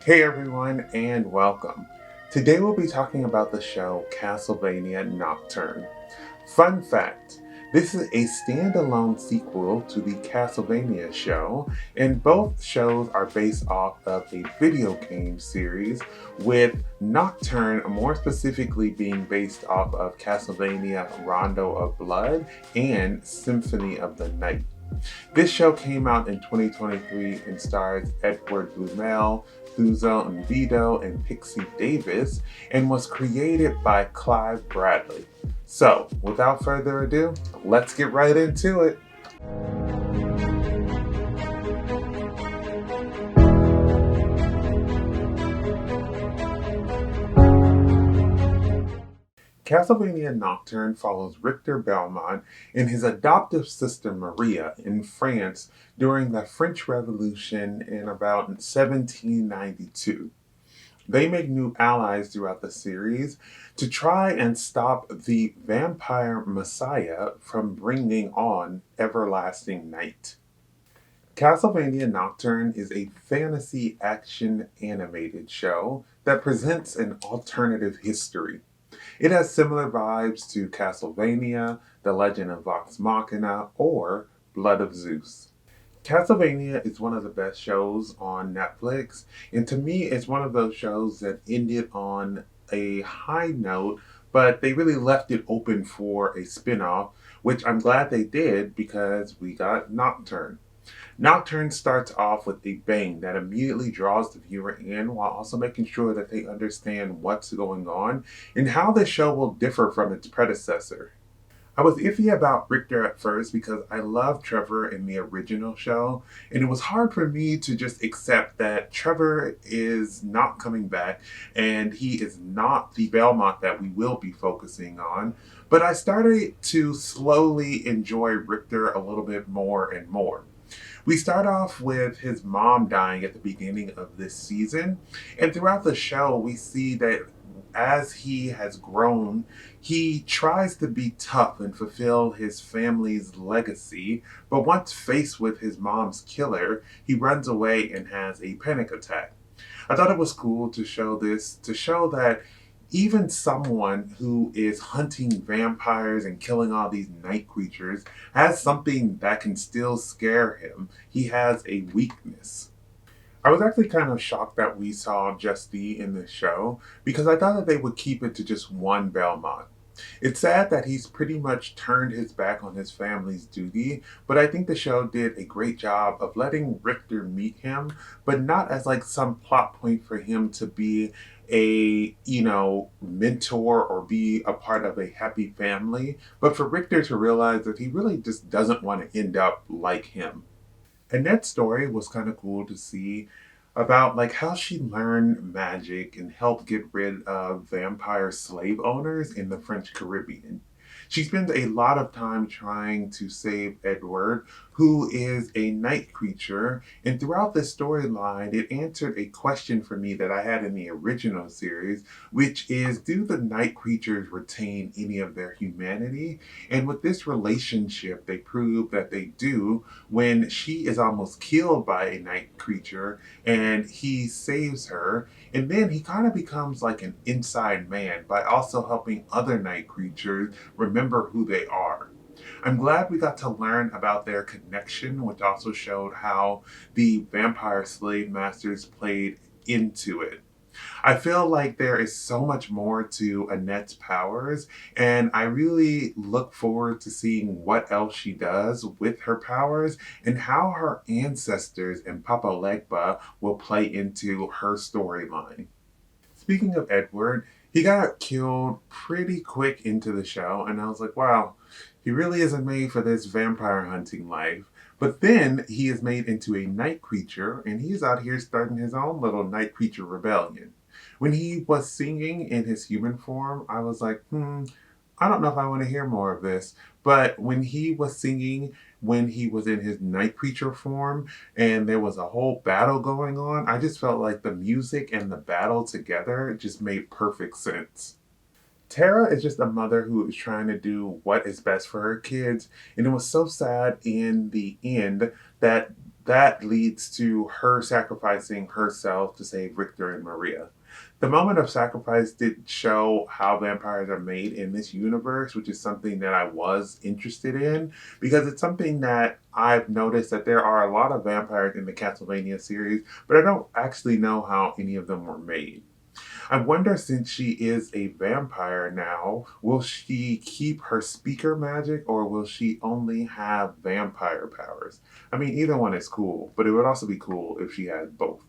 Hey everyone, and welcome. Today we'll be talking about the show Castlevania Nocturne. Fun fact, this is a standalone sequel to the Castlevania show, and both shows are based off of a video game series, with Nocturne more specifically being based off of Castlevania Rondo of Blood and Symphony of the Night. This show came out in 2023 and stars Edward Bluemel, Thusu Mbedo, and Pixie Davis, and was created by Clive Bradley. So, without further ado, let's get right into it. Castlevania Nocturne follows Richter Belmont and his adoptive sister Maria in France during the French Revolution in about 1792. They make new allies throughout the series to try and stop the vampire messiah from bringing on everlasting night. Castlevania Nocturne is a fantasy action animated show that presents an alternative history. It has similar vibes to Castlevania, The Legend of Vox Machina, or Blood of Zeus. Castlevania is one of the best shows on Netflix, and to me, it's one of those shows that ended on a high note, but they really left it open for a spin off, which I'm glad they did because we got Nocturne. Nocturne starts off with a bang that immediately draws the viewer in while also making sure that they understand what's going on and how the show will differ from its predecessor. I was iffy about Richter at first because I loved Trevor in the original show, and it was hard for me to just accept that Trevor is not coming back and he is not the Belmont that we will be focusing on. But I started to slowly enjoy Richter a little bit more and more. We start off with his mom dying at the beginning of this season, and throughout the show, we see that as he has grown, he tries to be tough and fulfill his family's legacy, but once faced with his mom's killer, he runs away and has a panic attack. I thought it was cool to show this, to show that even someone who is hunting vampires and killing all these night creatures has something that can still scare him. He has a weakness. I was actually kind of shocked that we saw Justy in this show because I thought that they would keep it to just one Belmont. It's sad that he's pretty much turned his back on his family's duty, but I think the show did a great job of letting Richter meet him, but not as like some plot point for him to be a, mentor or be a part of a happy family, but for Richter to realize that he really just doesn't want to end up like him. And that story was kind of cool to see about like how she learned magic and helped get rid of vampire slave owners in the French Caribbean. She spends a lot of time trying to save Edward, who is a night creature, and throughout this storyline, it answered a question for me that I had in the original series, which is, do the night creatures retain any of their humanity? And with this relationship, they prove that they do when she is almost killed by a night creature and he saves her. And then he kind of becomes like an inside man by also helping other night creatures remember who they are. I'm glad we got to learn about their connection, which also showed how the vampire slave masters played into it. I feel like there is so much more to Annette's powers, and I really look forward to seeing what else she does with her powers and how her ancestors and Papa Legba will play into her storyline. Speaking of Edward, he got killed pretty quick into the show, and I was like, wow, he really isn't made for this vampire hunting life. But then he is made into a night creature, and he's out here starting his own little night creature rebellion. When he was singing in his human form, I was like, I don't know if I want to hear more of this. But when he was singing, when he was in his night creature form, and there was a whole battle going on, I just felt like the music and the battle together just made perfect sense. Tara is just a mother who is trying to do what is best for her kids, and it was so sad in the end that that leads to her sacrificing herself to save Richter and Maria. The moment of sacrifice did show how vampires are made in this universe, which is something that I was interested in because it's something that I've noticed that there are a lot of vampires in the Castlevania series, but I don't actually know how any of them were made. I wonder, since she is a vampire now, will she keep her speaker magic or will she only have vampire powers? I mean, either one is cool, but it would also be cool if she had both.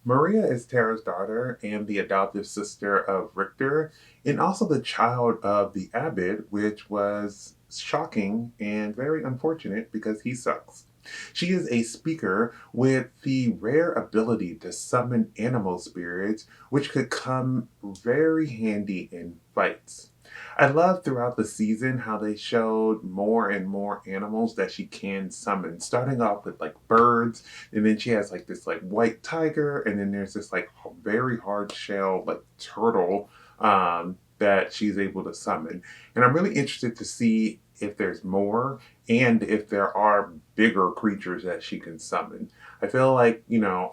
Maria is Tara's daughter and the adoptive sister of Richter, and also the child of the abbot, which was shocking and very unfortunate because he sucks. She is a speaker with the rare ability to summon animal spirits, which could come very handy in fights. I love throughout the season how they showed more and more animals that she can summon, starting off with like birds, and then she has like this like white tiger, and then there's this like very hard shell like turtle that she's able to summon. And I'm really interested to see if there's more and if there are bigger creatures that she can summon. I feel like,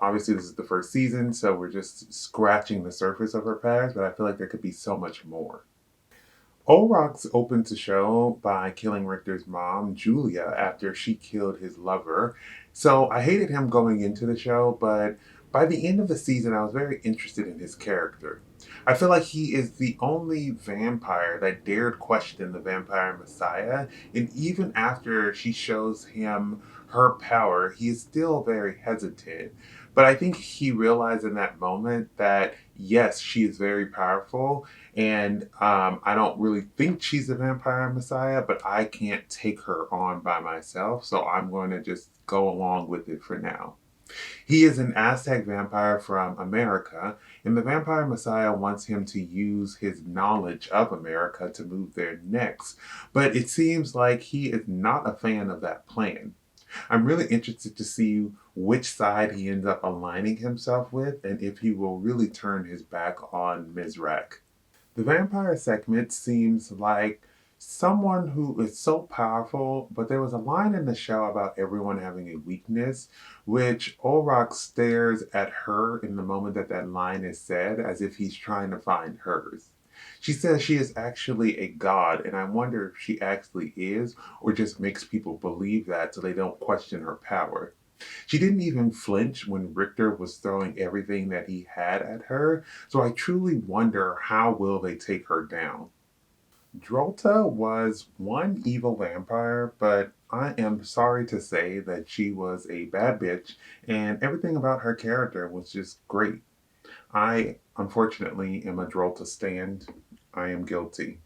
obviously this is the first season, so we're just scratching the surface of her past, but I feel like there could be so much more. Olrox opened the show by killing Richter's mom, Julia, after she killed his lover. So I hated him going into the show, but by the end of the season, I was very interested in his character. I feel like he is the only vampire that dared question the vampire messiah, and even after she shows him her power, he is still very hesitant. But I think he realized in that moment that yes, she is very powerful, and I don't really think she's a vampire messiah, but I can't take her on by myself, so I'm going to just go along with it for now. He is an Aztec vampire from America, and the vampire messiah wants him to use his knowledge of America to move there next, but it seems like he is not a fan of that plan. I'm really interested to see which side he ends up aligning himself with and if he will really turn his back on Mizrak. The vampire segment seems like someone who is so powerful, but there was a line in the show about everyone having a weakness, which Olrock stares at her in the moment that that line is said as if he's trying to find hers. She says she is actually a god, and I wonder if she actually is, or just makes people believe that so they don't question her power. She didn't even flinch when Richter was throwing everything that he had at her, so I truly wonder how will they take her down. Drolta was one evil vampire, but I am sorry to say that she was a bad bitch, and everything about her character was just great. I, unfortunately, am a Drolta stand. I am guilty.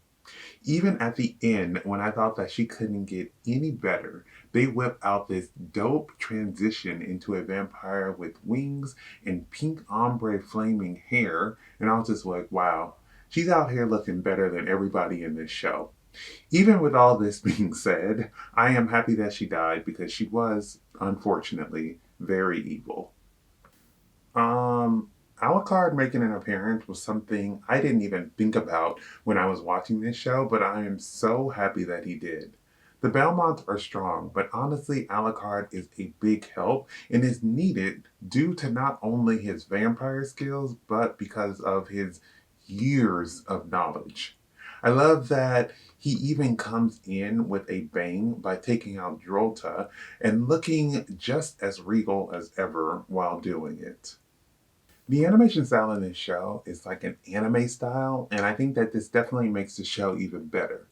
Even at the end, when I thought that she couldn't get any better, they whip out this dope transition into a vampire with wings and pink ombre flaming hair, and I was just like, wow, she's out here looking better than everybody in this show. Even with all this being said, I am happy that she died because she was, unfortunately, very evil. Alucard making an appearance was something I didn't even think about when I was watching this show, but I am so happy that he did. The Belmonts are strong, but honestly, Alucard is a big help and is needed due to not only his vampire skills, but because of his years of knowledge. I love that he even comes in with a bang by taking out Drolta and looking just as regal as ever while doing it. The animation style in this show is like an anime style, and I think that this definitely makes the show even better.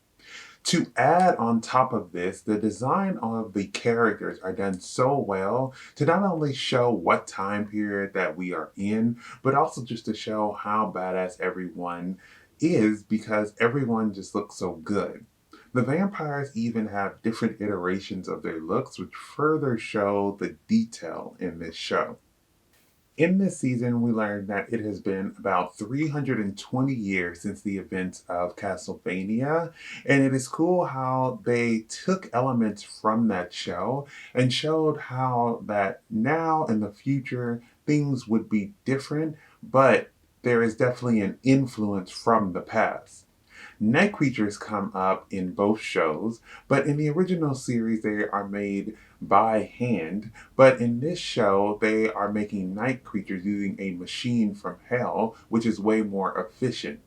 To add on top of this, the design of the characters are done so well to not only show what time period that we are in, but also just to show how badass everyone is because everyone just looks so good. The vampires even have different iterations of their looks, which further show the detail in this show. In this season, we learned that it has been about 320 years since the events of Castlevania, and it is cool how they took elements from that show and showed how that now in the future things would be different, but there is definitely an influence from the past. Night creatures come up in both shows, but in the original series they are made by hand. But in this show, they are making night creatures using a machine from hell, which is way more efficient.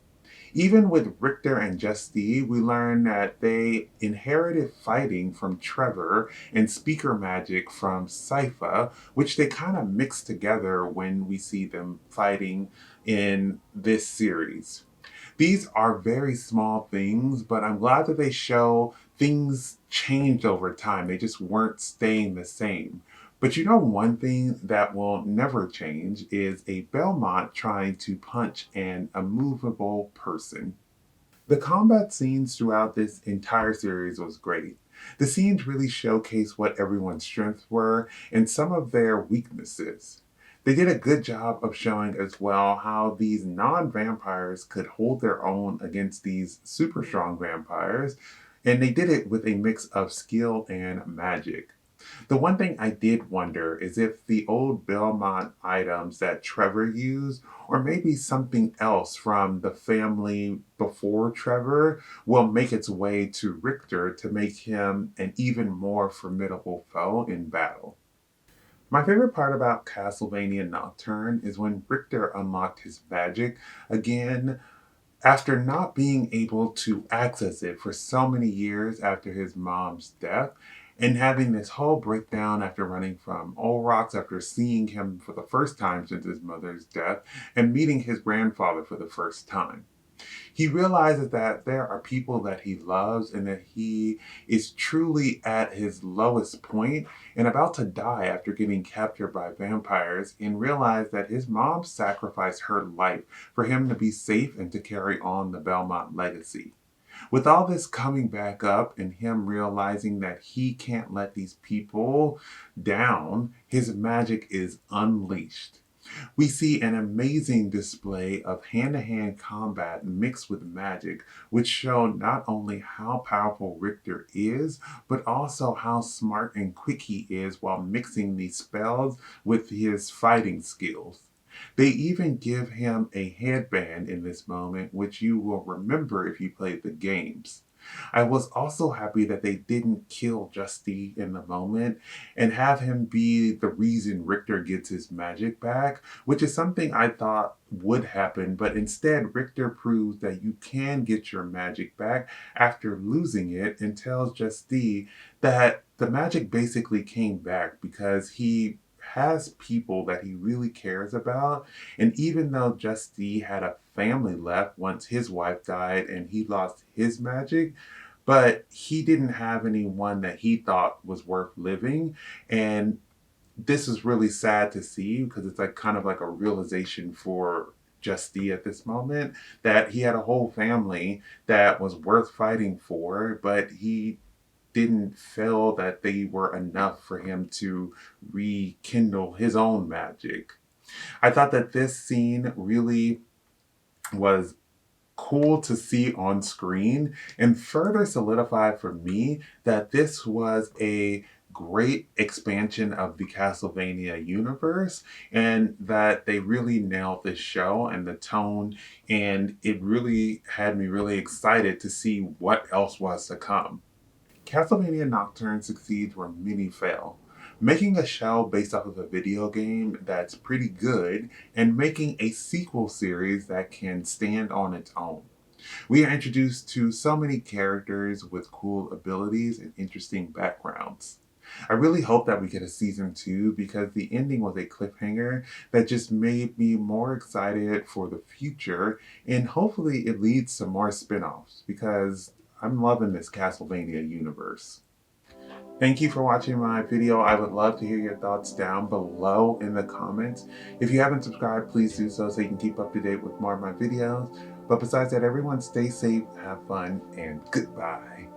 Even with Richter and Justine, we learn that they inherited fighting from Trevor and speaker magic from Sypha, which they kind of mix together when we see them fighting in this series. These are very small things, but I'm glad that they show things changed over time. They just weren't staying the same. But you know, one thing that will never change is a Belmont trying to punch an immovable person. The combat scenes throughout this entire series was great. The scenes really showcase what everyone's strengths were and some of their weaknesses. They did a good job of showing as well how these non vampires could hold their own against these super strong vampires, and they did it with a mix of skill and magic. The one thing I did wonder is if the old Belmont items that Trevor used, or maybe something else from the family before Trevor, will make its way to Richter to make him an even more formidable foe in battle. My favorite part about Castlevania Nocturne is when Richter unlocked his magic again after not being able to access it for so many years after his mom's death, and having this whole breakdown after running from Olrox, after seeing him for the first time since his mother's death, and meeting his grandfather for the first time. He realizes that there are people that he loves and that he is truly at his lowest point and about to die after getting captured by vampires, and realize that his mom sacrificed her life for him to be safe and to carry on the Belmont legacy. With all this coming back up and him realizing that he can't let these people down, his magic is unleashed. We see an amazing display of hand to hand combat mixed with magic, which show not only how powerful Richter is, but also how smart and quick he is while mixing these spells with his fighting skills. They even give him a headband in this moment, which you will remember if you played the games. I was also happy that they didn't kill Justy in the moment and have him be the reason Richter gets his magic back, which is something I thought would happen, but instead Richter proves that you can get your magic back after losing it and tells Justy that the magic basically came back because he has people that he really cares about. And even though Justy had a family left once his wife died and he lost his magic, but he didn't have anyone that he thought was worth living. And this is really sad to see because it's like kind of like a realization for Justy at this moment that he had a whole family that was worth fighting for, but he didn't feel that they were enough for him to rekindle his own magic. I thought that this scene really was cool to see on screen and further solidified for me that this was a great expansion of the Castlevania universe and that they really nailed this show and the tone, and it really had me really excited to see what else was to come. Castlevania Nocturne succeeds where many fail. Making a show based off of a video game that's pretty good and making a sequel series that can stand on its own. We are introduced to so many characters with cool abilities and interesting backgrounds. I really hope that we get a season 2 because the ending was a cliffhanger that just made me more excited for the future, and hopefully it leads to more spin-offs because I'm loving this Castlevania universe. Thank you for watching my video. I would love to hear your thoughts down below in the comments. If you haven't subscribed, please do so you can keep up to date with more of my videos. But besides that, everyone stay safe, have fun, and goodbye.